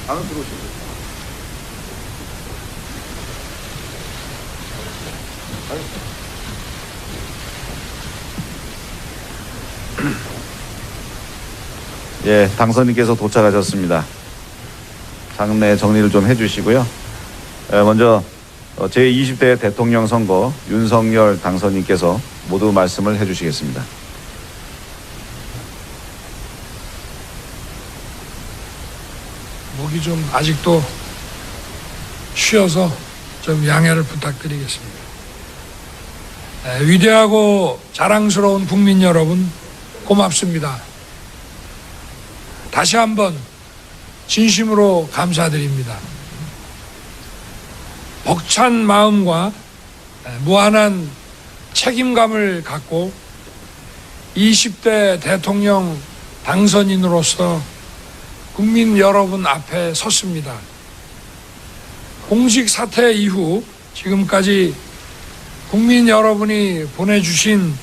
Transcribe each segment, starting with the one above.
안으로 들어오시죠. 예, 당선인께서 도착하셨습니다. 장례 정리를 좀 해주시고요. 먼저 제20대 대통령 선거 윤석열 당선인께서 모두 말씀을 해주시겠습니다. 목이 좀 아직도 쉬어서 좀 양해를 부탁드리겠습니다. 위대하고 자랑스러운 국민 여러분, 고맙습니다. 다시 한번 진심으로 감사드립니다. 벅찬 마음과 무한한 책임감을 갖고 20대 대통령 당선인으로서 국민 여러분 앞에 섰습니다. 공직 사퇴 이후 지금까지 국민 여러분이 보내주신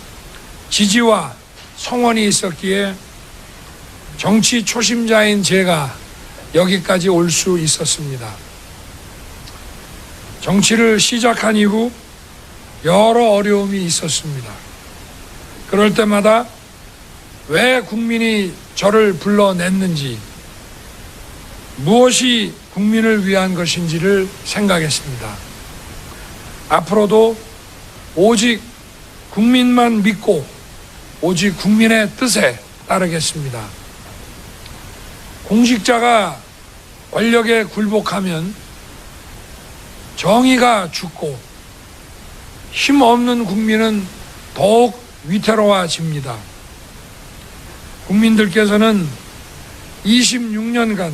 지지와 성원이 있었기에 정치 초심자인 제가 여기까지 올 수 있었습니다. 정치를 시작한 이후 여러 어려움이 있었습니다. 그럴 때마다 왜 국민이 저를 불러냈는지, 무엇이 국민을 위한 것인지를 생각했습니다. 앞으로도 오직 국민만 믿고 오직 국민의 뜻에 따르겠습니다. 공직자가 권력에 굴복하면 정의가 죽고 힘없는 국민은 더욱 위태로워집니다. 국민들께서는 26년간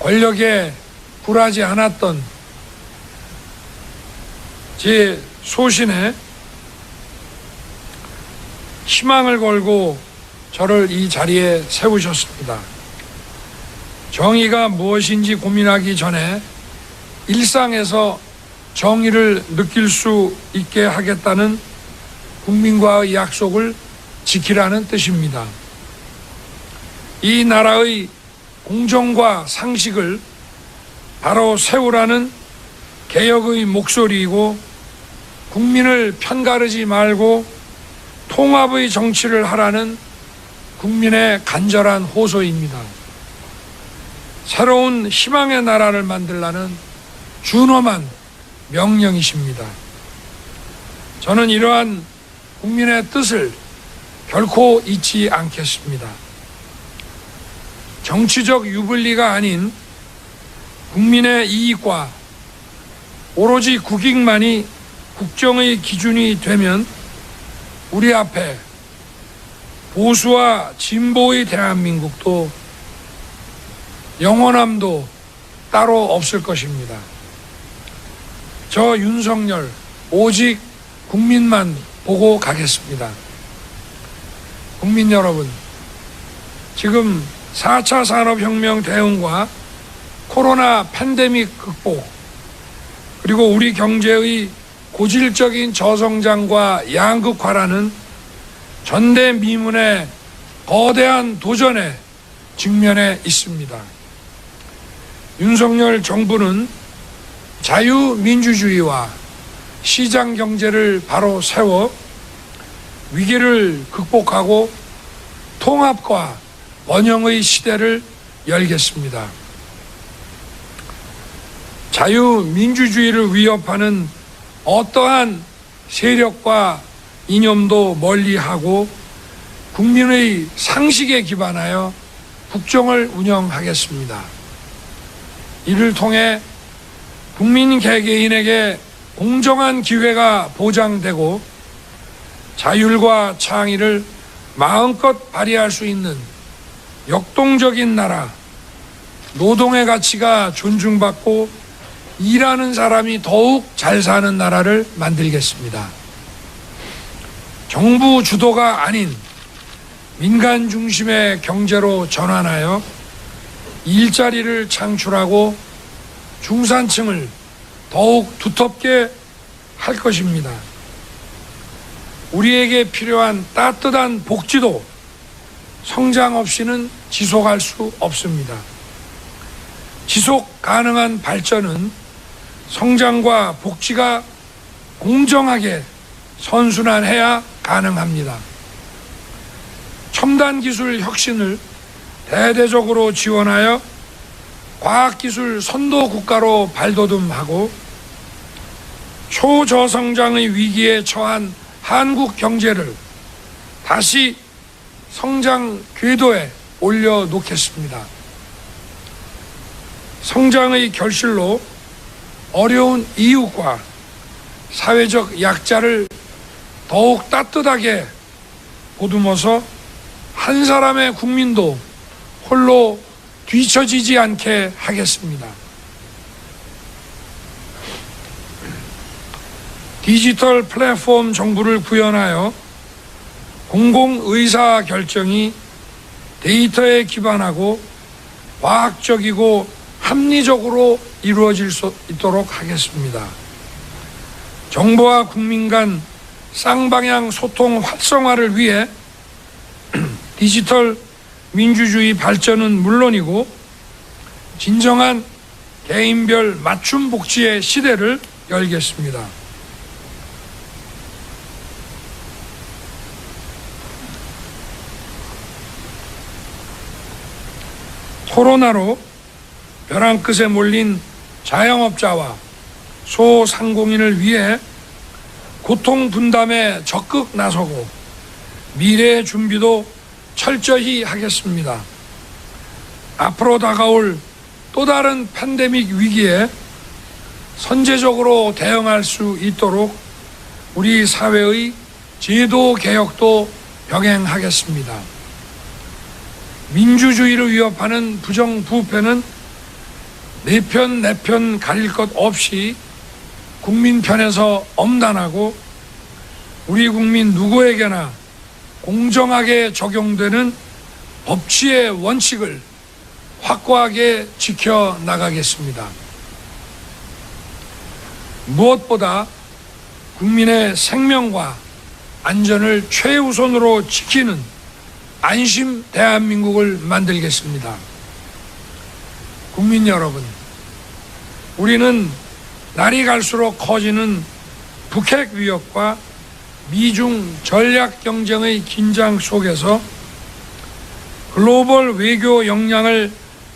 권력에 굴하지 않았던 제 소신에 희망을 걸고 저를 이 자리에 세우셨습니다. 정의가 무엇인지 고민하기 전에 일상에서 정의를 느낄 수 있게 하겠다는 국민과의 약속을 지키라는 뜻입니다. 이 나라의 공정과 상식을 바로 세우라는 개혁의 목소리이고, 국민을 편가르지 말고 통합의 정치를 하라는 국민의 간절한 호소입니다. 새로운 희망의 나라를 만들라는 준엄한 명령이십니다. 저는 이러한 국민의 뜻을 결코 잊지 않겠습니다. 정치적 유불리가 아닌 국민의 이익과 오로지 국익만이 국정의 기준이 되면 우리 앞에 보수와 진보의 대한민국도 영원함도 따로 없을 것입니다. 저 윤석열 오직 국민만 보고 가겠습니다. 국민 여러분, 지금 4차 산업혁명 대응과 코로나 팬데믹 극복, 그리고 우리 경제의 고질적인 저성장과 양극화라는 전대미문의 거대한 도전에 직면해 있습니다. 윤석열 정부는 자유민주주의와 시장경제를 바로 세워 위기를 극복하고 통합과 번영의 시대를 열겠습니다. 자유민주주의를 위협하는 어떠한 세력과 이념도 멀리하고 국민의 상식에 기반하여 국정을 운영하겠습니다. 이를 통해 국민 개개인에게 공정한 기회가 보장되고 자율과 창의를 마음껏 발휘할 수 있는 역동적인 나라, 노동의 가치가 존중받고 일하는 사람이 더욱 잘 사는 나라를 만들겠습니다. 정부 주도가 아닌 민간 중심의 경제로 전환하여 일자리를 창출하고 중산층을 더욱 두텁게 할 것입니다. 우리에게 필요한 따뜻한 복지도 성장 없이는 지속할 수 없습니다. 지속 가능한 발전은 성장과 복지가 공정하게 선순환해야 가능합니다. 첨단 기술 혁신을 대대적으로 지원하여 과학기술 선도 국가로 발돋움하고 초저성장의 위기에 처한 한국 경제를 다시 성장 궤도에 올려놓겠습니다. 성장의 결실로 어려운 이웃과 사회적 약자를 더욱 따뜻하게 보듬어서 한 사람의 국민도 홀로 뒤처지지 않게 하겠습니다. 디지털 플랫폼 정부를 구현하여 공공의사 결정이 데이터에 기반하고 과학적이고 합리적으로 이루어질 수 있도록 하겠습니다. 정부와 국민 간 쌍방향 소통 활성화를 위해 디지털 민주주의 발전은 물론이고 진정한 개인별 맞춤 복지의 시대를 열겠습니다. 코로나로 벼랑 끝에 몰린 자영업자와 소상공인을 위해 고통 분담에 적극 나서고 미래의 준비도 철저히 하겠습니다. 앞으로 다가올 또 다른 팬데믹 위기에 선제적으로 대응할 수 있도록 우리 사회의 제도 개혁도 병행하겠습니다. 민주주의를 위협하는 부정부패는 내 편 가릴 것 없이 국민 편에서 엄단하고 우리 국민 누구에게나 공정하게 적용되는 법치의 원칙을 확고하게 지켜나가겠습니다. 무엇보다 국민의 생명과 안전을 최우선으로 지키는 안심 대한민국을 만들겠습니다. 국민 여러분, 우리는 날이 갈수록 커지는 북핵 위협과 미중 전략 경쟁의 긴장 속에서 글로벌 외교 역량을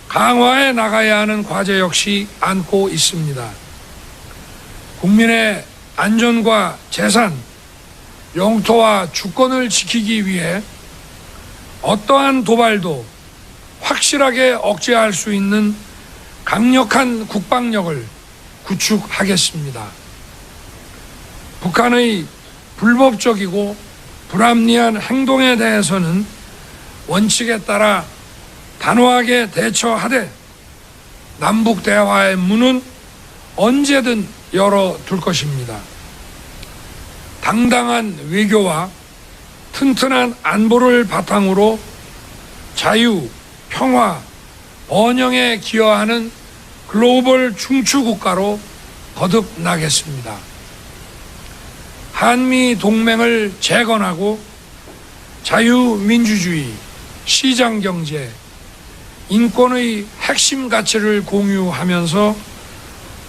강화해 나가야 하는 과제 역시 안고 있습니다. 국민의 안전과 재산, 영토와 주권을 지키기 위해 어떠한 도발도 확실하게 억제할 수 있는 강력한 국방력을 구축하겠습니다. 북한의 불법적이고 불합리한 행동에 대해서는 원칙에 따라 단호하게 대처하되 남북 대화의 문은 언제든 열어둘 것입니다. 당당한 외교와 튼튼한 안보를 바탕으로 자유, 평화, 번영에 기여하는 글로벌 중추국가로 거듭나겠습니다. 한미 동맹을 재건하고 자유민주주의, 시장경제, 인권의 핵심 가치를 공유하면서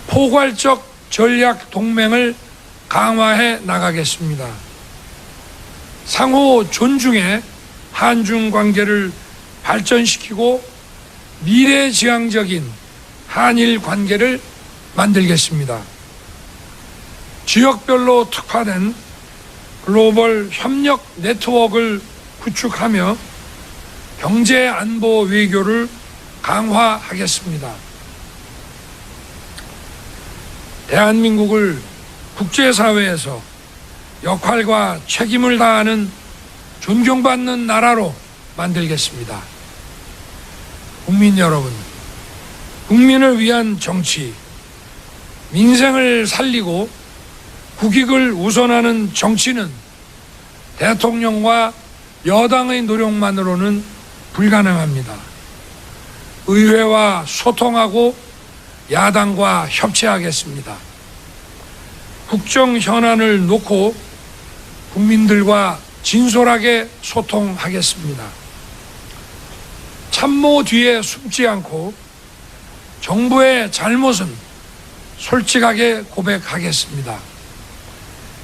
포괄적 전략 동맹을 강화해 나가겠습니다. 상호 존중의 한중 관계를 발전시키고 미래지향적인 한일 관계를 만들겠습니다. 지역별로 특화된 글로벌 협력 네트워크를 구축하며 경제 안보 외교를 강화하겠습니다. 대한민국을 국제사회에서 역할과 책임을 다하는 존경받는 나라로 만들겠습니다. 국민 여러분, 국민을 위한 정치, 민생을 살리고 국익을 우선하는 정치는 대통령과 여당의 노력만으로는 불가능합니다. 의회와 소통하고 야당과 협치하겠습니다. 국정 현안을 놓고 국민들과 진솔하게 소통하겠습니다. 참모 뒤에 숨지 않고 정부의 잘못은 솔직하게 고백하겠습니다.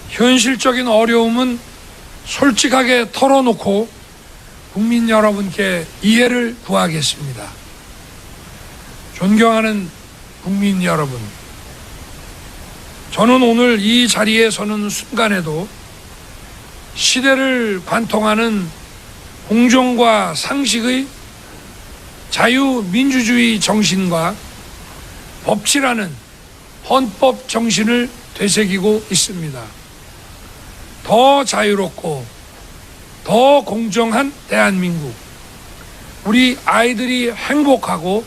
현실적인 어려움은 솔직하게 털어놓고 국민 여러분께 이해를 구하겠습니다. 존경하는 국민 여러분, 저는 오늘 이 자리에 서는 순간에도 시대를 관통하는 공정과 상식의 자유민주주의 정신과 법치라는 헌법 정신을 되새기고 있습니다. 더 자유롭고 더 공정한 대한민국, 우리 아이들이 행복하고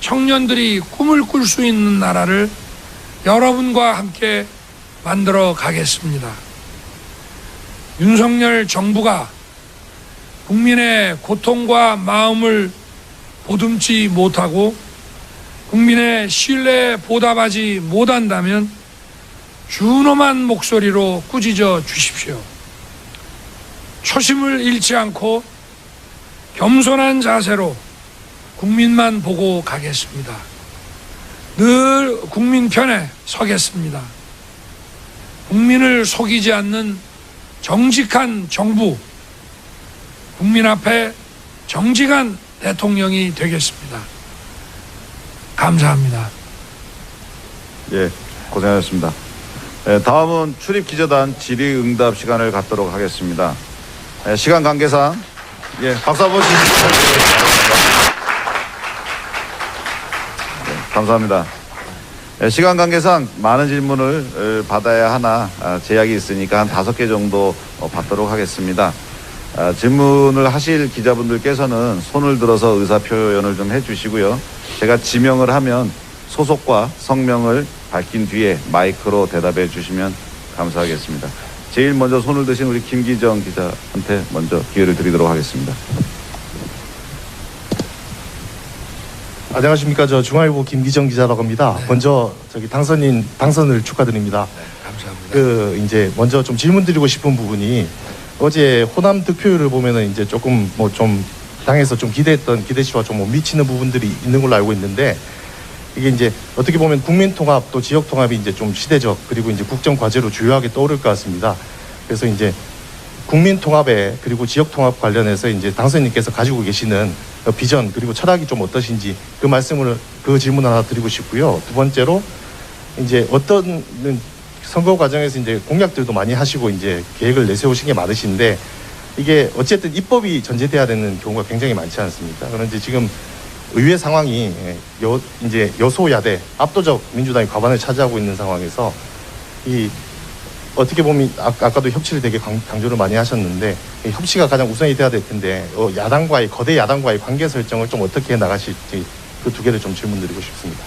청년들이 꿈을 꿀 수 있는 나라를 여러분과 함께 만들어 가겠습니다. 윤석열 정부가 국민의 고통과 마음을 보듬지 못하고 국민의 신뢰에 보답하지 못한다면 준엄한 목소리로 꾸짖어 주십시오. 초심을 잃지 않고 겸손한 자세로 국민만 보고 가겠습니다. 늘 국민 편에 서겠습니다. 국민을 속이지 않는 정직한 정부, 국민 앞에 정직한 대통령이 되겠습니다. 감사합니다. 예, 고생하셨습니다. 예, 다음은 출입기자단 질의응답 시간을 갖도록 하겠습니다. 예, 시간 관계상 박수 한번 주시죠. 예, 감사합니다. 예, 시간 관계상 많은 질문을 받아야 하나 제약이 있으니까 한 5개 정도 받도록 하겠습니다. 질문을 하실 기자분들께서는 손을 들어서 의사표현을 좀 해주시고요. 제가 지명을 하면 소속과 성명을 밝힌 뒤에 마이크로 대답해 주시면 감사하겠습니다. 제일 먼저 손을 드신 우리 김기정 기자한테 먼저 기회를 드리도록 하겠습니다. 안녕하십니까. 저 중앙일보 김기정 기자라고 합니다. 네. 먼저 당선을 축하드립니다. 네, 감사합니다. 이제 먼저 좀 질문드리고 싶은 부분이 어제 호남 득표율을 보면은 이제 조금 뭐 좀 당에서 좀 기대했던 기대치와 좀 못 미치는 부분들이 있는 걸로 알고 있는데, 이게 이제 어떻게 보면 국민 통합 또 지역 통합이 이제 좀 시대적 그리고 이제 국정 과제로 주요하게 떠오를 것 같습니다. 그래서 이제 국민 통합에 그리고 지역 통합 관련해서 이제 당선인께서 가지고 계시는 비전 그리고 철학이 좀 어떠신지 그 질문 하나 드리고 싶고요. 두 번째로 이제 어떤 선거 과정에서 이제 공약들도 많이 하시고 이제 계획을 내세우신 게 많으신데, 이게 어쨌든 입법이 전제돼야 되는 경우가 굉장히 많지 않습니까? 그런데 지금 의회 상황이 이제 여소야대 압도적 민주당이 과반을 차지하고 있는 상황에서 이 어떻게 보면 아까도 협치를 되게 강조를 많이 하셨는데, 이 협치가 가장 우선이 돼야 될 텐데 거대 야당과의 관계 설정을 좀 어떻게 해 나가실지 그 2개를 좀 질문드리고 싶습니다.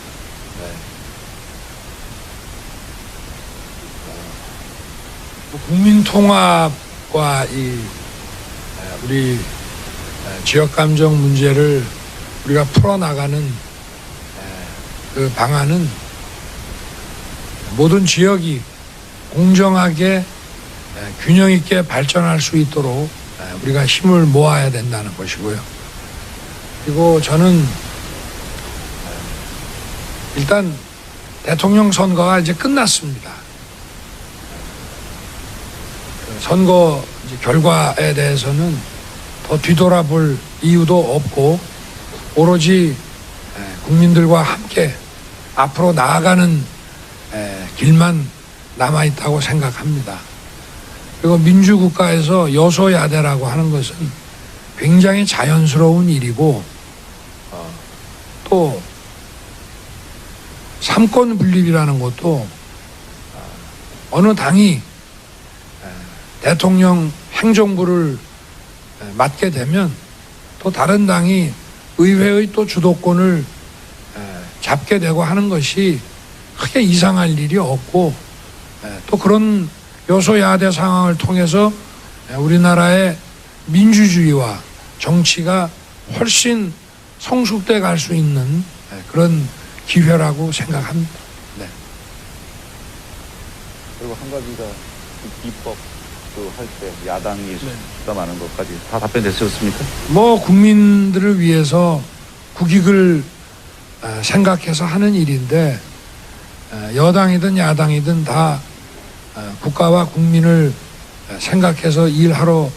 국민 통합과 우리 지역 감정 문제를 우리가 풀어나가는 그 방안은 모든 지역이 공정하게 균형 있게 발전할 수 있도록 우리가 힘을 모아야 된다는 것이고요. 그리고 저는 일단 대통령 선거가 이제 끝났습니다. 선거 결과에 대해서는 더 뒤돌아볼 이유도 없고 오로지 국민들과 함께 앞으로 나아가는 길만 남아있다고 생각합니다. 그리고 민주국가에서 여소야대라고 하는 것은 굉장히 자연스러운 일이고, 또 삼권 분립이라는 것도 어느 당이 대통령 행정부를 맡게 되면 또 다른 당이 의회의 또 주도권을 잡게 되고 하는 것이 크게 이상할 일이 없고, 또 그런 여소야대 상황을 통해서 우리나라의 민주주의와 정치가 훨씬 성숙돼 갈 수 있는 그런 기회라고 생각합니다. 네. 그리고 한 가지가 입법 할 때 야당이 부담하는 것까지 다 답변됐었습니까? 뭐 국민들을 위해서 국익을 생각해서 하는 일인데 여당이든 야당이든 다 국가와 국민을 생각해서 일하러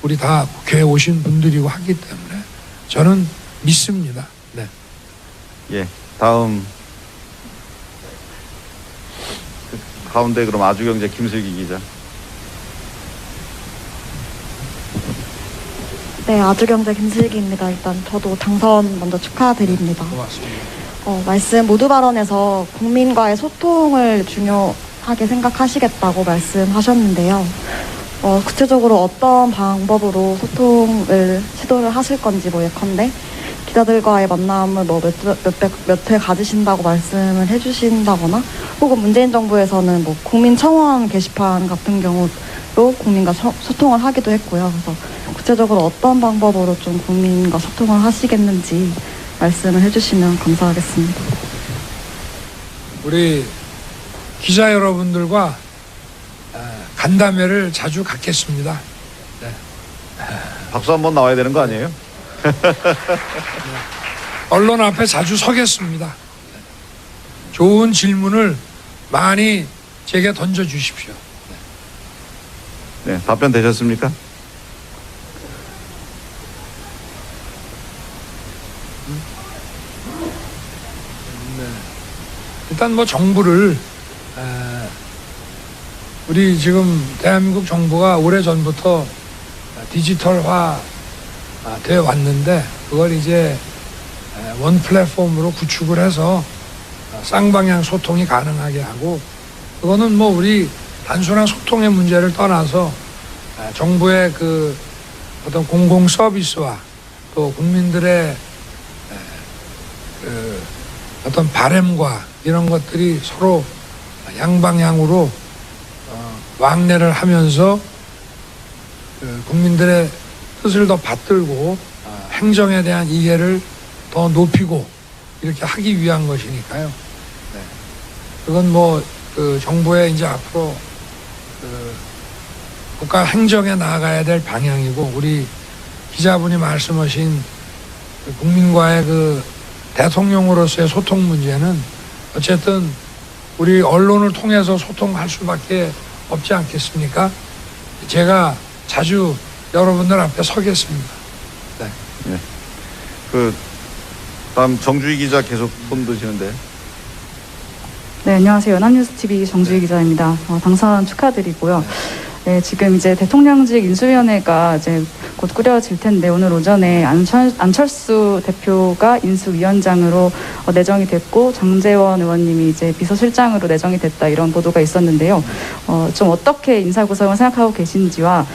우리 다 국회에 오신 분들이고 하기 때문에 저는 믿습니다. 네. 예, 다음 가운데 그럼 아주경제 김슬기 기자. 네, 아주경제 김슬기입니다. 일단 저도 당선 먼저 축하드립니다. 고맙습니다. 말씀 모두 발언에서 국민과의 소통을 중요하게 생각하시겠다고 말씀하셨는데요. 구체적으로 어떤 방법으로 소통을 시도를 하실 건지 예컨대 기자들과의 만남을 몇 회 가지신다고 말씀을 해주신다거나 혹은 문재인 정부에서는 국민청원 게시판 같은 경우로 국민과 소통을 하기도 했고요. 그래서 구체적으로 어떤 방법으로 좀 국민과 소통을 하시겠는지 말씀을 해주시면 감사하겠습니다. 우리 기자 여러분들과 간담회를 자주 갖겠습니다. 네. 박수 한번 나와야 되는 거 아니에요? 언론 앞에 자주 서겠습니다. 좋은 질문을 많이 제게 던져주십시오. 네, 답변 되셨습니까? 일단 정부를 우리 지금 대한민국 정부가 오래전부터 디지털화 되어 왔는데 그걸 이제 원 플랫폼으로 구축을 해서 쌍방향 소통이 가능하게 하고 그거는 우리 단순한 소통의 문제를 떠나서 정부의 그 어떤 공공 서비스와 또 국민들의 그 어떤 바램과 이런 것들이 서로 양방향으로 왕래를 하면서 국민들의 뜻을 더 받들고 행정에 대한 이해를 더 높이고 이렇게 하기 위한 것이니까요. 네. 그건 그 정부의 이제 앞으로 그 국가 행정에 나아가야 될 방향이고 우리 기자분이 말씀하신 그 국민과의 그 대통령으로서의 소통 문제는 어쨌든 우리 언론을 통해서 소통할 수밖에 없지 않겠습니까? 제가 자주 여러분들 앞에 서겠습니다. 네. 네. 그 다음 정주희 기자 계속 손 드시는데. 네, 안녕하세요. 연합뉴스TV 정주희 기자입니다. 당선 축하드리고요. 네, 지금 이제 대통령직 인수위원회가 이제 곧 꾸려질 텐데 오늘 오전에 안철수 대표가 인수위원장으로 내정이 됐고 장제원 의원님이 이제 비서실장으로 내정이 됐다 이런 보도가 있었는데요. 좀 어떻게 인사 구성을 생각하고 계신지와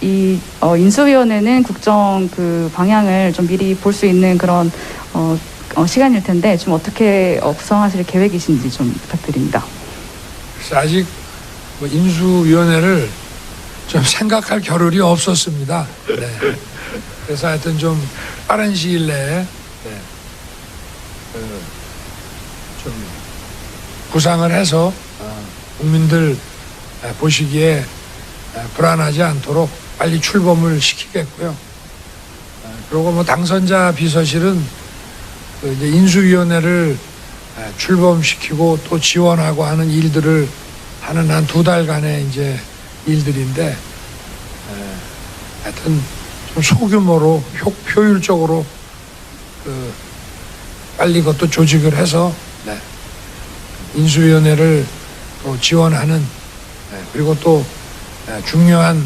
이 인수위원회는 국정 그 방향을 좀 미리 볼 수 있는 그런 시간일 텐데 좀 어떻게 구성하실 계획이신지 좀 부탁드립니다. 아직 인수위원회를 좀 생각할 겨를이 없었습니다. 네. 그래서 하여튼 좀 빠른 시일 내에 좀 구상을 해서 국민들 보시기에 불안하지 않도록 빨리 출범을 시키겠고요. 그리고 당선자 비서실은 이제 인수위원회를 출범시키고 또 지원하고 하는 일들을 하는 한 2달간의 이제 일들인데 하여튼 좀 소규모로 효율적으로 빨리 그것도 조직을 해서 인수위원회를 또 지원하는 그리고 또 중요한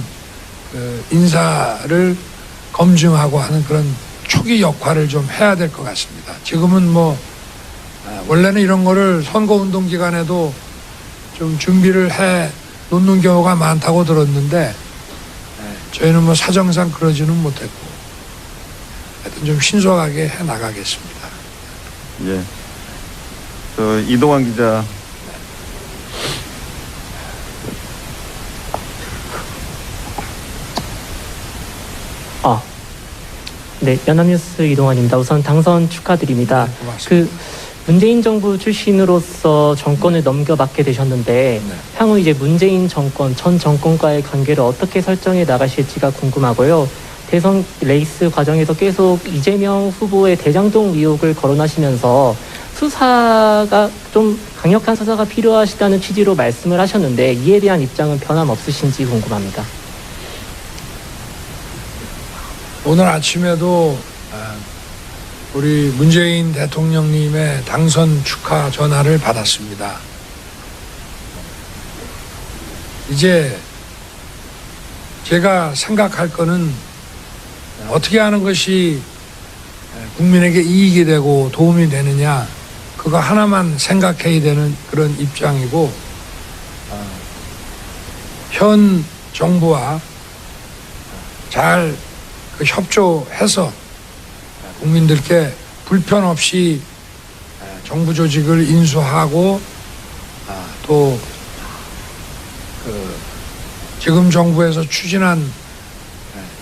인사를 검증하고 하는 그런 초기 역할을 좀 해야 될 것 같습니다. 지금은 원래는 이런 거를 선거운동 기간에도 좀 준비를 해 놓는 경우가 많다고 들었는데 저희는 사정상 그러지는 못했고 하여튼 좀 신속하게 해 나가겠습니다. 예. 이동환 기자. 네, 연합뉴스 이동환입니다. 우선 당선 축하드립니다. 네, 고맙습니다. 문재인 정부 출신으로서 정권을 넘겨받게 되셨는데 향후 이제 문재인 정권, 전 정권과의 관계를 어떻게 설정해 나가실지가 궁금하고요. 대선 레이스 과정에서 계속 이재명 후보의 대장동 의혹을 거론하시면서 수사가 좀 강력한 수사가 필요하시다는 취지로 말씀을 하셨는데 이에 대한 입장은 변함없으신지 궁금합니다. 오늘 아침에도 우리 문재인 대통령님의 당선 축하 전화를 받았습니다. 이제 제가 생각할 거는 어떻게 하는 것이 국민에게 이익이 되고 도움이 되느냐, 그거 하나만 생각해야 되는 그런 입장이고, 현 정부와 잘 협조해서 국민들께 불편 없이 정부 조직을 인수하고 또 지금 정부에서 추진한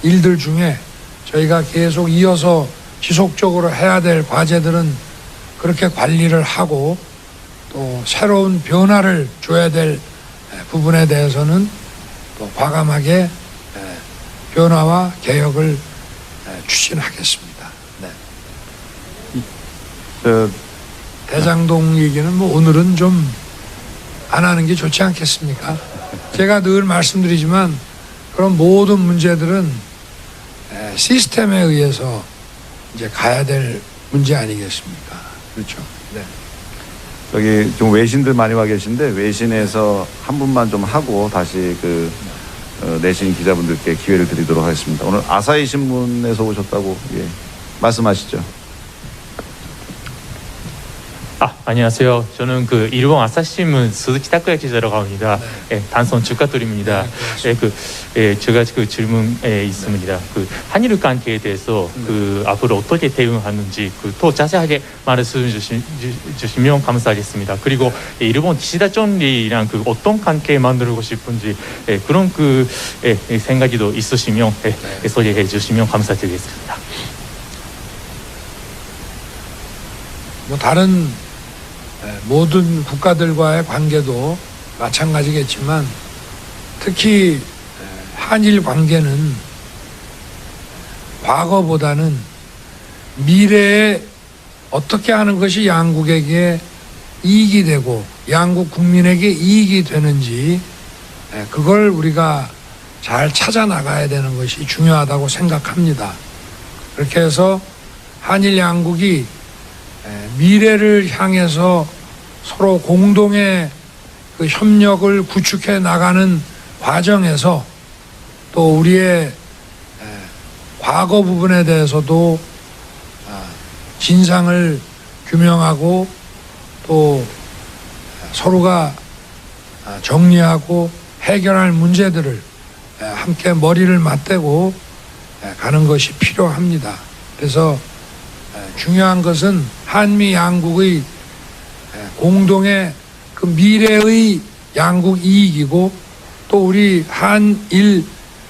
일들 중에 저희가 계속 이어서 지속적으로 해야 될 과제들은 그렇게 관리를 하고, 또 새로운 변화를 줘야 될 부분에 대해서는 또 과감하게 변화와 개혁을 추진하겠습니다. 네. 대장동 얘기는 뭐 오늘은 좀 안 하는 게 좋지 않겠습니까? 제가 늘 말씀드리지만 그런 모든 문제들은 시스템에 의해서 이제 가야 될 문제 아니겠습니까? 그렇죠. 네. 저기 좀 외신들 많이 와 계신데 외신에서 한 분만 좀 하고 다시 내신 기자분들께 기회를 드리도록 하겠습니다. 오늘 아사히 신문에서 오셨다고 말씀하시죠. 안녕하세요. 저는 일본 아사히신문 스즈키 타쿠야 기자라고 합니다. 네. 당선 축하드립니다. 제가 질문에 있습니다. 한일 관계에 대해서 앞으로 어떻게 대응하는지 더 자세하게 말씀해 주시면 감사하겠습니다. 그리고 일본 기시다 총리랑 어떤 관계 만들고 싶은지 그런 생각이 더 있으시면 소개해 주시면 감사드리겠습니다. 뭐 다른 모든 국가들과의 관계도 마찬가지겠지만 특히 한일 관계는 과거보다는 미래에 어떻게 하는 것이 양국에게 이익이 되고 양국 국민에게 이익이 되는지 그걸 우리가 잘 찾아 나가야 되는 것이 중요하다고 생각합니다. 그렇게 해서 한일 양국이 미래를 향해서 서로 공동의 협력을 구축해 나가는 과정에서 또 우리의 과거 부분에 대해서도 진상을 규명하고 또 서로가 정리하고 해결할 문제들을 함께 머리를 맞대고 가는 것이 필요합니다. 그래서 중요한 것은 한미 양국의 공동의 미래의 양국 이익이고 또 우리 한일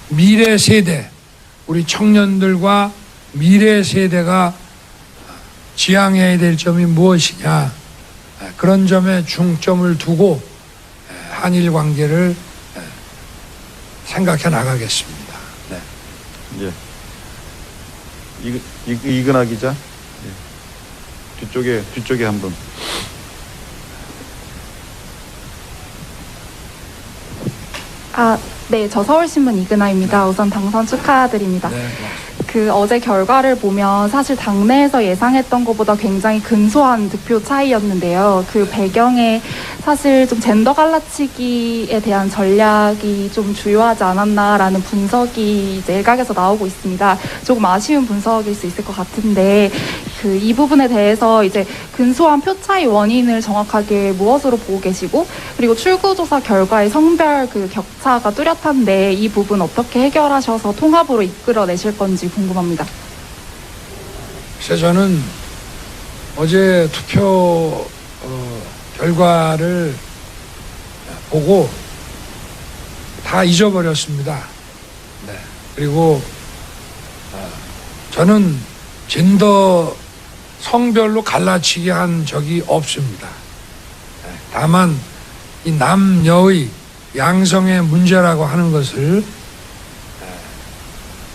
미래 세대, 우리 청년들과 미래 세대가 지향해야 될 점이 무엇이냐, 그런 점에 중점을 두고 한일 관계를 생각해 나가겠습니다. 네. 이근하 기자. 뒤쪽에 한 분. 네, 저 서울신문 이근하입니다. 우선 당선 축하드립니다. 네. 어제 결과를 보면 사실 당내에서 예상했던 것보다 굉장히 근소한 득표 차이였는데요. 배경에 사실 좀 젠더 갈라치기에 대한 전략이 좀 주요하지 않았나라는 분석이 이제 일각에서 나오고 있습니다. 조금 아쉬운 분석일 수 있을 것 같은데 이 부분에 대해서 이제 근소한 표 차이 원인을 정확하게 무엇으로 보고 계시고, 그리고 출구조사 결과의 성별 격차가 뚜렷한데 이 부분 어떻게 해결하셔서 통합으로 이끌어내실 건지 궁금합니다. 그래서 저는 어제 투표 결과를 보고 다 잊어버렸습니다. 네. 그리고 저는 젠더 성별로 갈라치기 한 적이 없습니다. 다만 이 남녀의 양성의 문제라고 하는 것을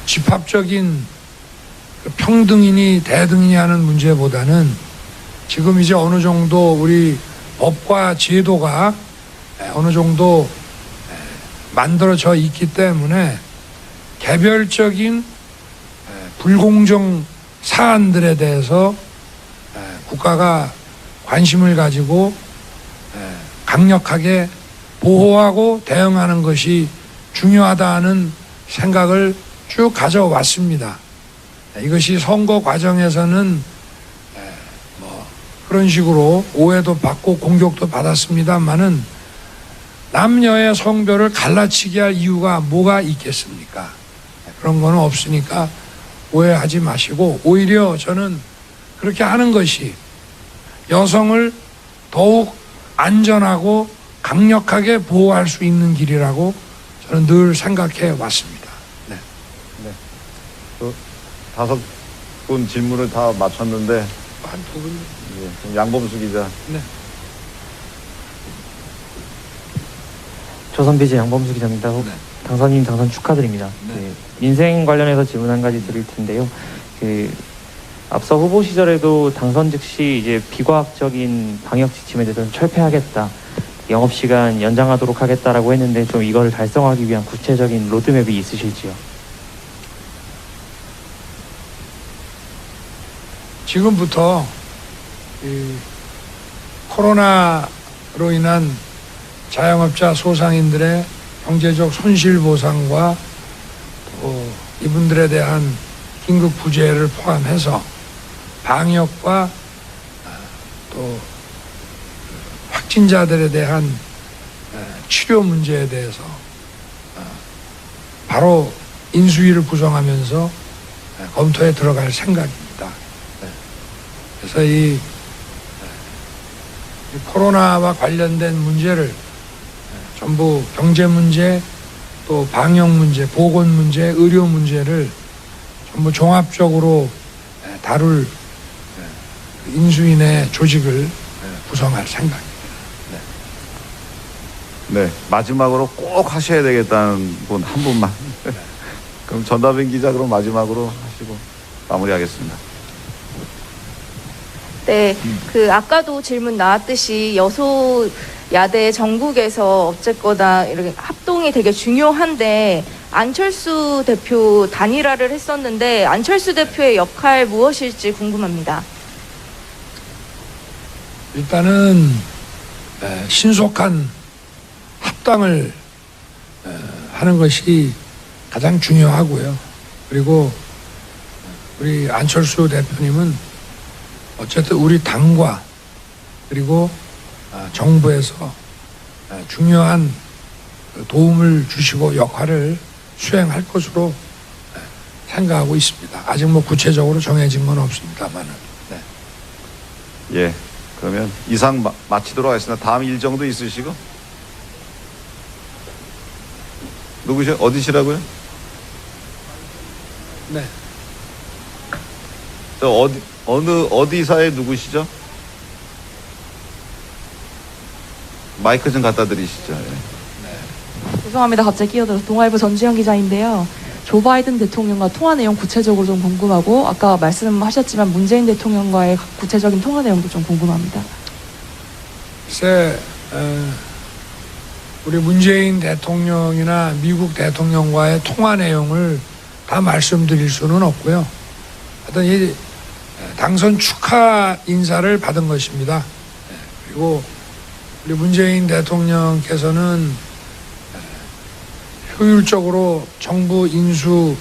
집합적인 평등이니 대등이니 하는 문제보다는 지금 이제 어느 정도 우리 법과 제도가 어느 정도 만들어져 있기 때문에 개별적인 불공정 사안들에 대해서 국가가 관심을 가지고 강력하게 보호하고 대응하는 것이 중요하다는 생각을 쭉 가져왔습니다. 이것이 선거 과정에서는 뭐 그런 식으로 오해도 받고 공격도 받았습니다만은 남녀의 성별을 갈라치게 할 이유가 뭐가 있겠습니까? 그런 거는 없으니까 오해하지 마시고, 오히려 저는 그렇게 하는 것이 여성을 더욱 안전하고 강력하게 보호할 수 있는 길이라고 저는 늘 생각해 왔습니다. 네. 다섯 분 질문을 다 마쳤는데 한 두 분. 예, 양범수 기자. 네. 조선비즈 양범수 기자입니다. 네. 당선인 당선 축하드립니다. 네. 인생 관련해서 질문 한 가지 드릴 텐데요. 앞서 후보 시절에도 당선 즉시 이제 비과학적인 방역 지침에 대해서는 철폐하겠다, 영업 시간 연장하도록 하겠다라고 했는데 좀 이걸 달성하기 위한 구체적인 로드맵이 있으실지요? 지금부터 이 코로나로 인한 자영업자 소상인들의 경제적 손실 보상과 또 이분들에 대한 긴급 구제를 포함해서 방역과 또 확진자들에 대한 치료 문제에 대해서 바로 인수위를 구성하면서 검토에 들어갈 생각입니다. 그래서 이 코로나와 관련된 문제를 전부 경제 문제, 또 방역 문제, 보건 문제, 의료 문제를 전부 종합적으로 다룰 인수인의 조직을 구성할 생각입니다. 네, 마지막으로 꼭 하셔야 되겠다는 분 한 분만. 그럼 전다빈 기자 그럼 마지막으로 하시고 마무리하겠습니다. 네, 아까도 질문 나왔듯이 여소야대 전국에서 어쨌거나 이렇게 합동이 되게 중요한데 안철수 대표 단일화를 했었는데 안철수 대표의 역할 무엇일지 궁금합니다. 일단은 신속한 합당을 하는 것이 가장 중요하고요. 그리고 우리 안철수 대표님은 어쨌든 우리 당과 그리고 정부에서 중요한 도움을 주시고 역할을 수행할 것으로 생각하고 있습니다. 아직 뭐 구체적으로 정해진 건 없습니다만은. 네. 예, 그러면 이상 마치도록 하겠습니다. 다음 일정도 있으시고. 누구시 어디시라고요? 네. 저 어디 사의 누구시죠? 마이크 좀 갖다 드리시죠. 예. 죄송합니다. 갑자기 끼어들어서 동아일보 전주현 기자인데요. 조 바이든 대통령과 통화 내용 구체적으로 좀 궁금하고 아까 말씀하셨지만 문재인 대통령과의 구체적인 통화 내용도 좀 궁금합니다. 글쎄, 우리 문재인 대통령이나 미국 대통령과의 통화 내용을 다 말씀드릴 수는 없고요. 하여튼 이 당선 축하 인사를 받은 것입니다. 그리고 우리 문재인 대통령께서는 효율적으로 정부 인수를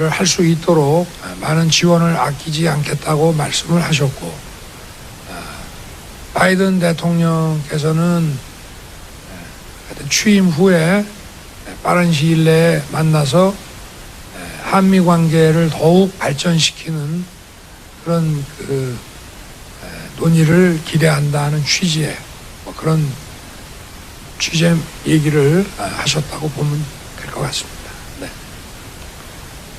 할 수 있도록 많은 지원을 아끼지 않겠다고 말씀을 하셨고, 바이든 대통령께서는 취임 후에 빠른 시일 내에 만나서 한미 관계를 더욱 발전시키는 그런 논의를 기대한다는 취지의 그런 취재 얘기를 하셨다고 보면 될 것 같습니다. 네.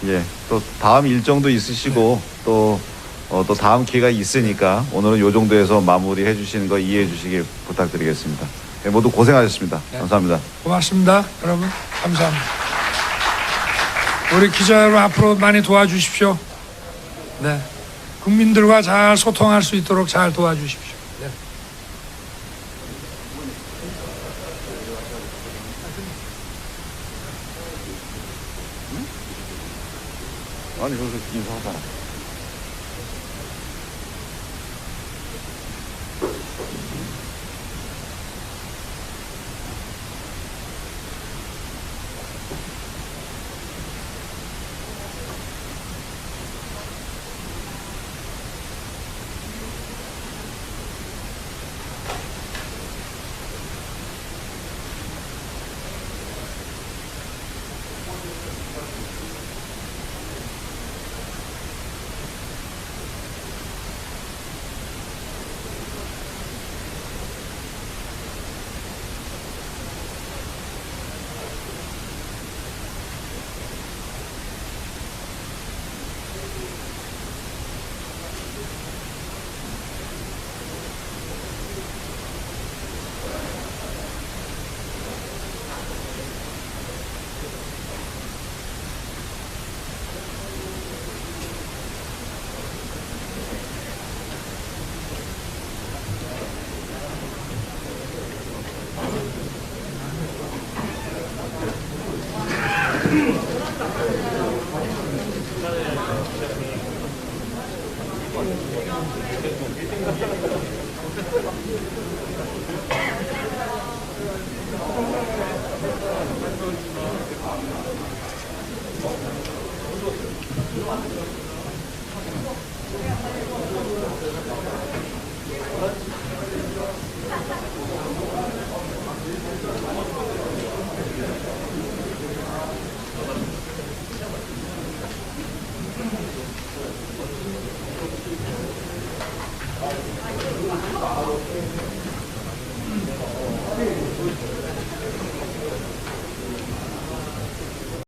예, 또 다음 일정도 있으시고 또 다음 기회가 있으니까 오늘은 이 정도에서 마무리해 주시는 거 이해해 주시길 부탁드리겠습니다. 네, 모두 고생하셨습니다. 네. 감사합니다. 고맙습니다. 여러분 감사합니다. 우리 기자 여러분 앞으로 많이 도와주십시오. 네. 국민들과 잘 소통할 수 있도록 잘 도와주십시오. 네. 아니 여기서 인사하잖아.